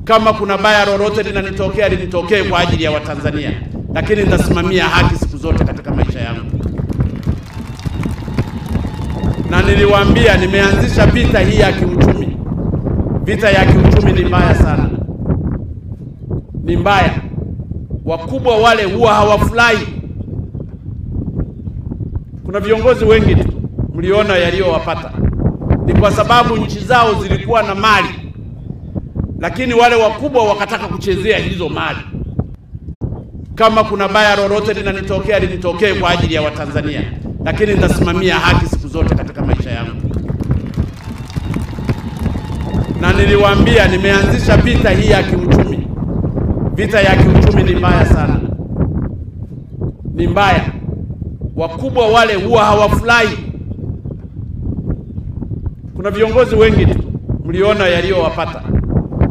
Kama kuna baya lolote linanitokea, linitokee kwa ajili ya Watanzania, lakini nitasimamia haki siku zote katika maisha yangu. Na niliwaambia nimeanzisha vita hii ya kiuchumi. Vita ya kiuchumi ni mbaya sana, ni mbaya. Wakubwa wale huwa hawafurahi. Kuna viongozi wengi tu mliona yaliyowapata, ni kwa sababu nchi zao zilikuwa na mali, lakini wale wakubwa wakataka kuchezea hizo mali. Kama kuna baya lolote linanitokea, linitokee kwa ajili ya Watanzania, lakini nitasimamia haki siku zote katika maisha yangu. Na niliwaambia nimeanzisha vita hii ya kiuchumi. Vita ya kiuchumi ni mbaya sana, ni mbaya. Wakubwa wale huwa hawafurahi. Kuna viongozi wengi tu mliona yaliyowapata,